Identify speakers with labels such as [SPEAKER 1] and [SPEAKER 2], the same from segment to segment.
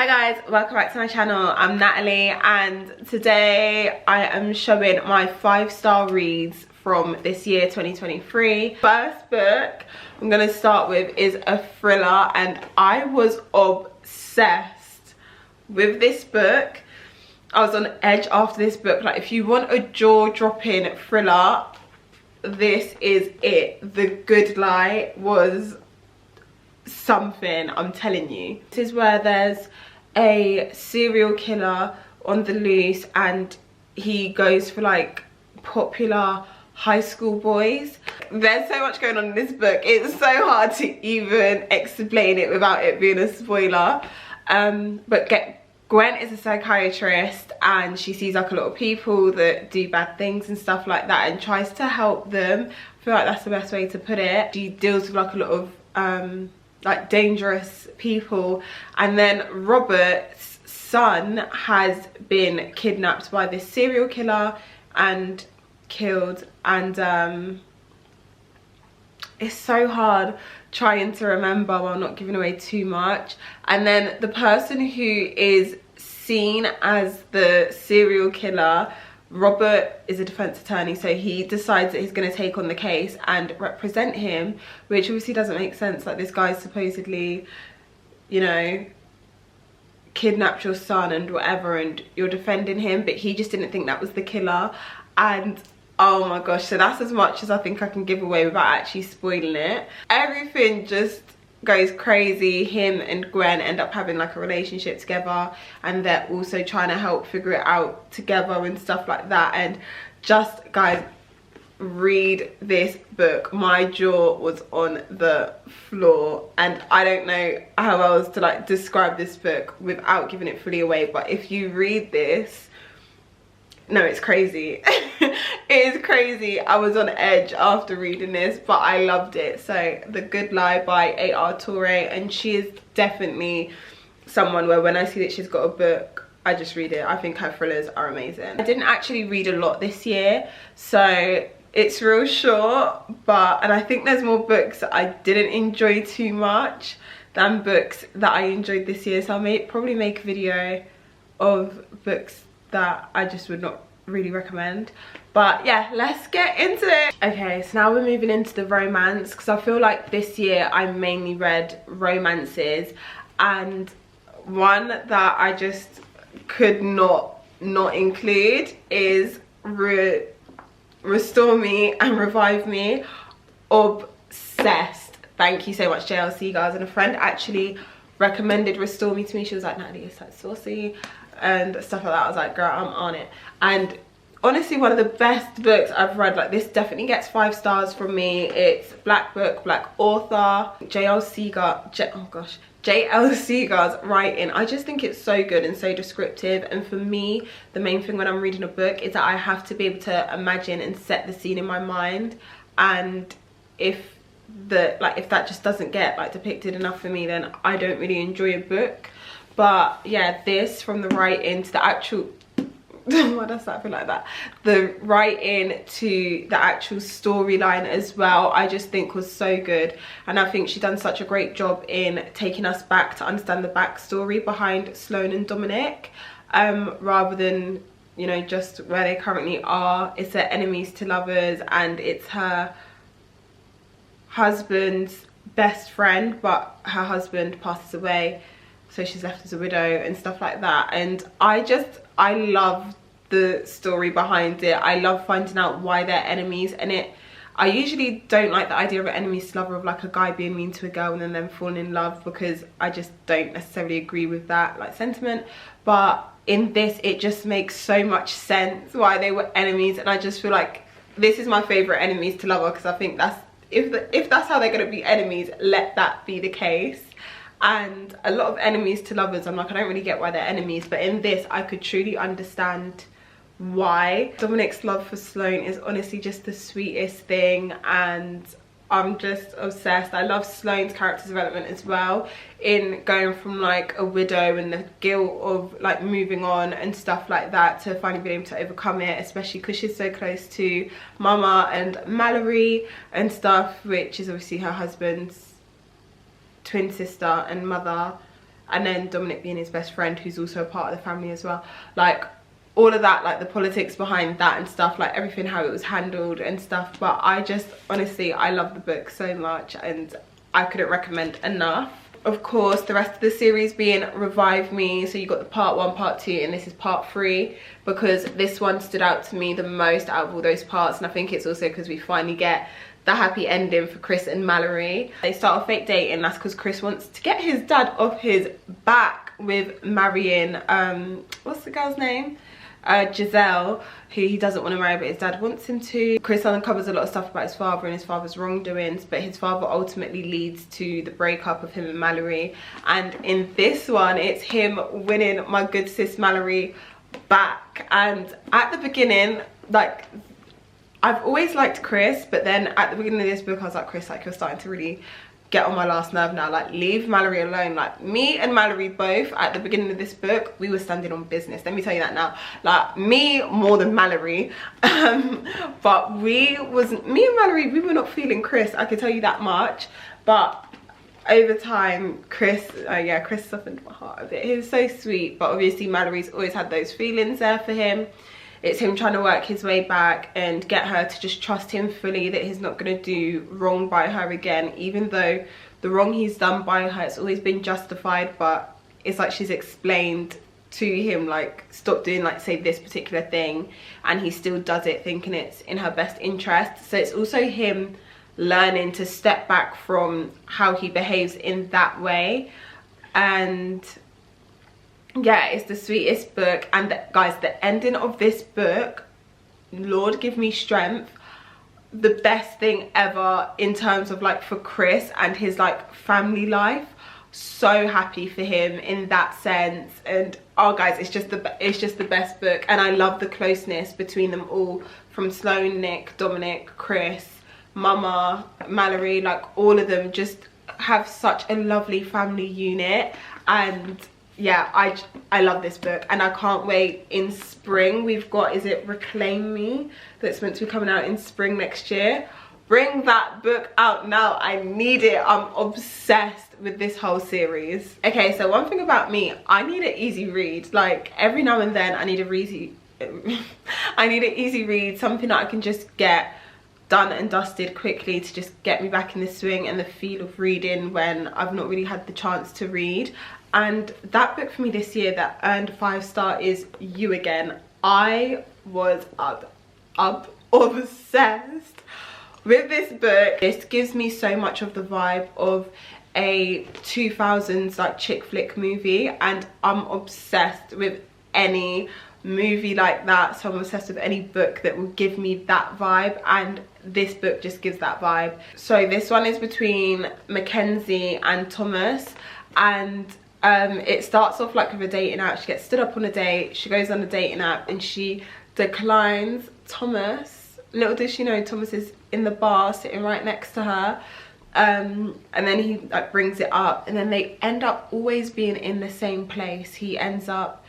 [SPEAKER 1] Hi guys, welcome back to my channel. I'm Natalie and today I am showing my 5-star reads from this year 2023. First book I'm going to start with is a thriller and I was obsessed with this book. I was on edge after this book. Like, if you want a jaw-dropping thriller, this is it. The Good Lie was something, I'm telling you. This is where there's a serial killer on the loose and he goes for like popular high school boys. There's so much going on in this book, it's so hard to even explain it without it being a spoiler. But Gwen is a psychiatrist and she sees like a lot of people that do bad things and stuff like that and tries to help them. I feel like that's the best way to put it. She deals with like a lot of like dangerous people, and then Robert's son has been kidnapped by this serial killer and killed, and it's so hard trying to remember while not giving away too much. And then the person who is seen as the serial killer, Robert is a defense attorney, so he decides that he's going to take on the case and represent him, which obviously doesn't make sense. Like, this guy's supposedly, you know, kidnapped your son and whatever, and you're defending him, but he just didn't think that was the killer. And oh my gosh, so that's as much as I think I can give away without actually spoiling it. Everything just goes crazy. Him and Gwen end up having like a relationship together and they're also trying to help figure it out together and stuff like that. And just, guys, read this book. My jaw was on the floor and I don't know how else to like describe this book without giving it fully away, but if you read this, no, it's crazy. It is crazy. I was on edge after reading this, but I loved it. So The Good Lie by A.R. Torre, and she is definitely someone where when I see that she's got a book, I just read it. I think her thrillers are amazing. I didn't actually read a lot this year, so it's real short, and I think there's more books that I didn't enjoy too much than books that I enjoyed this year, so I'll probably make a video of books that I just would not really recommend. But yeah, let's get into it. Okay, so now we're moving into the romance, because I feel like this year I mainly read romances, and one that I just could not include is Restore Me and Revive Me. Obsessed. Thank you so much, JLC guys. And a friend actually recommended Restore Me to me. She was like, Natalie, it's like saucy and stuff like that. I was like, girl, I'm on it. And honestly, one of the best books I've read. Like, this definitely gets 5 stars from me. It's Black book, Black author, J.L. Segar's writing. I just think it's so good and so descriptive. And for me, the main thing when I'm reading a book is that I have to be able to imagine and set the scene in my mind. And if that just doesn't get like depicted enough for me, then I don't really enjoy a book. But yeah, this, from the writing to the actual why does that feel like that? The writing to the actual storyline as well, I just think was so good. And I think she's done such a great job in taking us back to understand the backstory behind Sloane and Dominic, rather than, you know, just where they currently are. It's their enemies to lovers, and it's her husband's best friend, but her husband passes away, so she's left as a widow and stuff like that. And I love the story behind it. I love finding out why they're enemies. And I usually don't like the idea of an enemies to lover, of like a guy being mean to a girl and then them falling in love, because I just don't necessarily agree with that like sentiment. But in this, it just makes so much sense why they were enemies, and I just feel like this is my favorite enemies to lover, because I think that's, if that's how they're going to be enemies, let that be the case. And a lot of enemies to lovers, I'm like, I don't really get why they're enemies, but in this I could truly understand why. Dominic's love for Sloane is honestly just the sweetest thing, and I'm just obsessed. I love Sloane's character development as well, in going from like a widow and the guilt of like moving on and stuff like that, to finally being able to overcome it, especially because she's so close to Mama and Mallory and stuff, which is obviously her husband's twin sister and mother. and then Dominic being his best friend, who's also a part of the family as well. Like all of that, like the politics behind that and stuff, like everything, how it was handled and stuff. But I just honestly, I love the book so much and I couldn't recommend enough. Of course, the rest of the series being Revive Me, so you got the part 1, part 2, and this is part 3, because this one stood out to me the most out of all those parts, and I think it's also because we finally get the happy ending for Chris and Mallory. They start a fake date, and that's because Chris wants to get his dad off his back with marrying what's the girl's name, Giselle, who he doesn't want to marry but his dad wants him to. Chris uncovers a lot of stuff about his father and his father's wrongdoings, but his father ultimately leads to the breakup of him and Mallory. And in this one, it's him winning my good sis Mallory back. And at the beginning, like, I've always liked Chris, but then at the beginning of this book I was like, Chris, like, you're starting to really get on my last nerve now. Like, leave Mallory alone. Like, me and Mallory both at the beginning of this book, we were standing on business, let me tell you that now. Like, me more than Mallory, but me and Mallory, we were not feeling Chris, I can tell you that much. But over time, Chris softened my heart a bit. He was so sweet, but obviously Mallory's always had those feelings there for him. It's him trying to work his way back and get her to just trust him fully, that he's not going to do wrong by her again, even though the wrong he's done by her, it's always been justified, but it's like she's explained to him, like, stop doing, like, say this particular thing, and he still does it thinking it's in her best interest. So it's also him learning to step back from how he behaves in that way. And yeah, it's the sweetest book. And guys, the ending of this book, Lord give me strength, the best thing ever in terms of, like, for Chris and his, like, family life. So happy for him in that sense. And oh guys, it's just the best book. And I love the closeness between them all, from Sloane, Nick, Dominic, Chris, Mama, Mallory. Like, all of them just have such a lovely family unit. And yeah, I love this book, and I can't wait. In spring we've got, is it Reclaim Me, that's meant to be coming out in spring next year. Bring that book out now, I need it. I'm obsessed with this whole series. Okay, so one thing about me, I need an easy read. Like, every now and then I need an easy read, something that I can just get done and dusted quickly to just get me back in the swing and the feel of reading when I've not really had the chance to read. And that book for me this year that earned 5-star is You Again. I was obsessed with this book. This gives me so much of the vibe of a 2000s like chick flick movie, and I'm obsessed with any movie like that. So I'm obsessed with any book that will give me that vibe, and this book just gives that vibe. So this one is between Mackenzie and Thomas, and it starts off like with a dating app. She gets stood up on a date, she goes on a dating app and she declines Thomas. Little does she know, Thomas is in the bar sitting right next to her, and then he like brings it up, and then they end up always being in the same place. He ends up,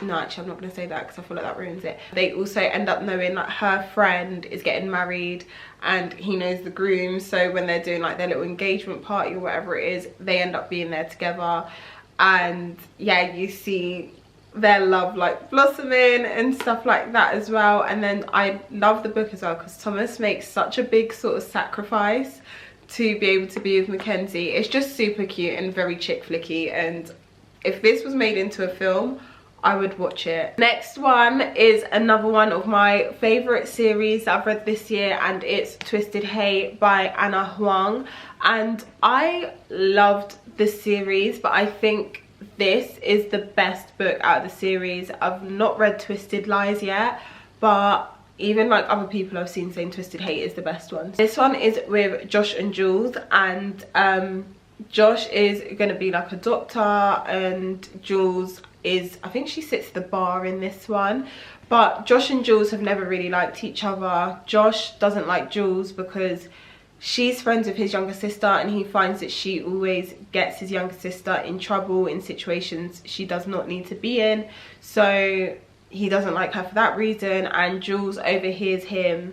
[SPEAKER 1] no, actually I'm not going to say that because I feel like that ruins it. They also end up knowing like her friend is getting married and he knows the groom, so when they're doing like their little engagement party or whatever it is, they end up being there together. And yeah, you see their love like blossoming and stuff like that as well. And then I love the book as well because Thomas makes such a big sort of sacrifice to be able to be with Mackenzie. It's just super cute and very chick flicky, and if this was made into a film, I would watch it. Next one is another one of my favorite series that I've read this year, and it's Twisted Hate by Anna Huang. And I loved this series, but I think this is the best book out of the series. I've not read Twisted Lies yet, but even like other people I've seen saying Twisted Hate is the best one. This one is with Josh and Jules, and Josh is going to be like a doctor, and Jules is, I think she sits at the bar in this one. But Josh and Jules have never really liked each other. Josh doesn't like Jules because she's friends with his younger sister, and he finds that she always gets his younger sister in trouble in situations she does not need to be in. So he doesn't like her for that reason, and Jules overhears him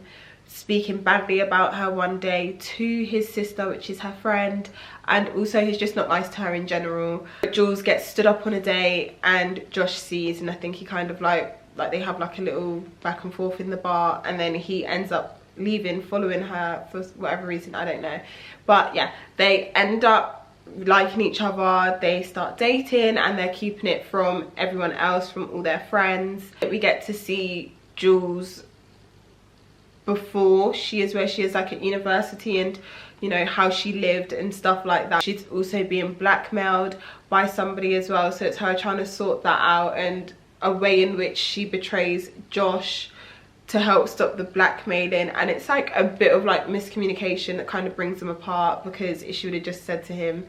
[SPEAKER 1] speaking badly about her one day to his sister, which is her friend, and also he's just not nice to her in general. Jules gets stood up on a date and Josh sees, and I think he kind of like they have like a little back and forth in the bar, and then he ends up leaving, following her for whatever reason, I don't know. But yeah, they end up liking each other, they start dating, and they're keeping it from everyone else, from all their friends. We get to see Jules before she is where she is, like at university, and you know how she lived and stuff like that. She's also being blackmailed by somebody as well, so it's her trying to sort that out, and a way in which she betrays Josh to help stop the blackmailing. And it's like a bit of like miscommunication that kind of brings them apart, because if she would have just said to him,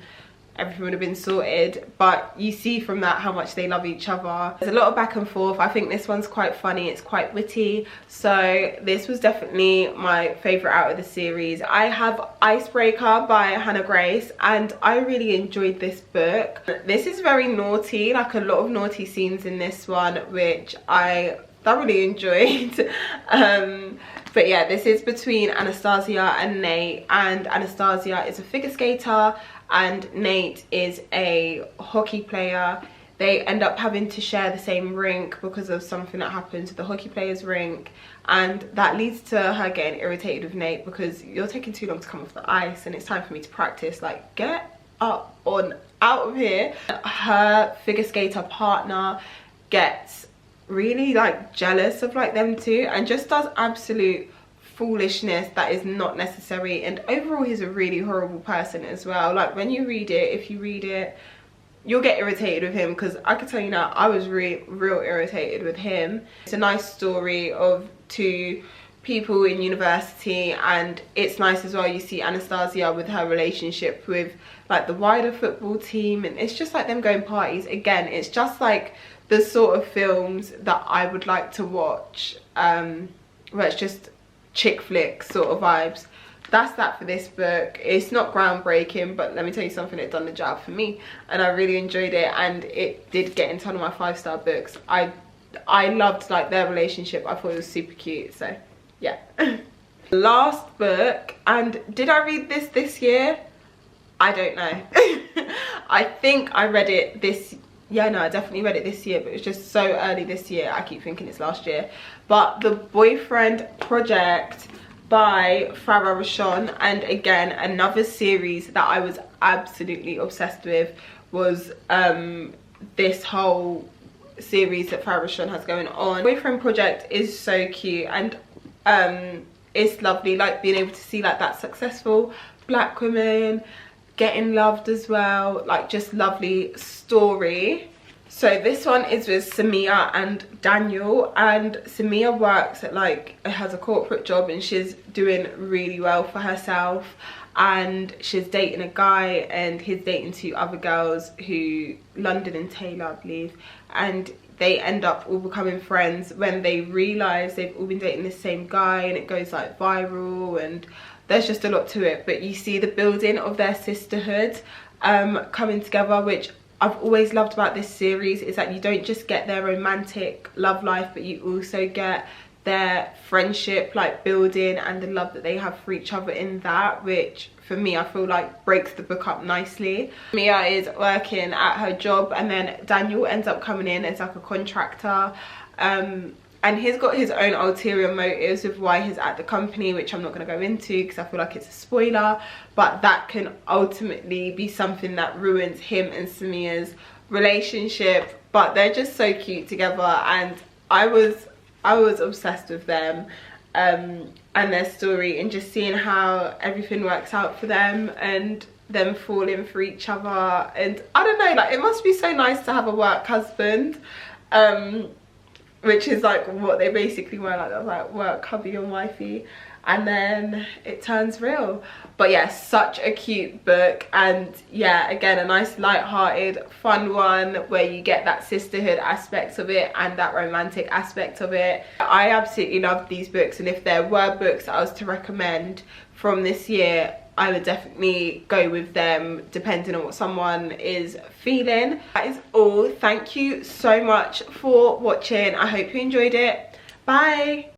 [SPEAKER 1] everything would have been sorted. But you see from that how much they love each other. There's a lot of back and forth. I think this one's quite funny, it's quite witty, so this was definitely my favorite out of the series. I have Icebreaker by Hannah Grace, and I really enjoyed this book. This is very naughty, like a lot of naughty scenes in this one, which I thoroughly enjoyed. But yeah, this is between Anastasia and Nate, and Anastasia is a figure skater and Nate is a hockey player. They end up having to share the same rink because of something that happened to the hockey player's rink, and that leads to her getting irritated with Nate because you're taking too long to come off the ice and it's time for me to practice, like get up on out of here. Her figure skater partner gets really like jealous of like them two and just does absolute foolishness that is not necessary, and overall he's a really horrible person as well. Like when you read it, if you read it, you'll get irritated with him, because I can tell you now, I was real irritated with him. It's a nice story of two people in university, and it's nice as well. You see Anastasia with her relationship with like the wider football team, and it's just like them going parties. Again, it's just like the sort of films that I would like to watch, where it's just chick flick sort of vibes. That's that for this book. It's not groundbreaking, but let me tell you something, it done the job for me and I really enjoyed it, and it did get into one of my 5-star books. I loved like their relationship. I thought it was super cute, so yeah. Last book, and did I read this year? I don't know. I think I read it this, yeah, no, I definitely read it this year, but it was just so early this year, I keep thinking it's last year. But The Boyfriend Project by Farah Rashon, and again, another series that I was absolutely obsessed with was this whole series that Farah Rashon has going on. Boyfriend Project is so cute, and it's lovely, like being able to see like that successful black women getting loved as well, like just lovely story. So this one is with Samia and Daniel, and Samia works at like, has a corporate job, and she's doing really well for herself, and she's dating a guy and he's dating 2 other girls, who London and Taylor I believe, and they end up all becoming friends when they realise they've all been dating the same guy, and it goes like viral, and there's just a lot to it. But you see the building of their sisterhood coming together, which I've always loved about this series, is that you don't just get their romantic love life, but you also get their friendship like building and the love that they have for each other in that, which for me I feel like breaks the book up nicely. Mia is working at her job, and then Daniel ends up coming in as like a contractor, and he's got his own ulterior motives of why he's at the company, which I'm not going to go into because I feel like it's a spoiler, but that can ultimately be something that ruins him and Samia's relationship. But they're just so cute together, and I was obsessed with them and their story, and just seeing how everything works out for them and them falling for each other. And I don't know, like it must be so nice to have a work husband, which is like what they basically were, like that was like work hubby and wifey, and then it turns real. But yeah, such a cute book, and yeah, again, a nice light-hearted fun one where you get that sisterhood aspect of it and that romantic aspect of it. I absolutely loved these books, and if there were books that I was to recommend from this year, I would definitely go with them depending on what someone is feeling. That is all. Thank you so much for watching. I hope you enjoyed it. Bye.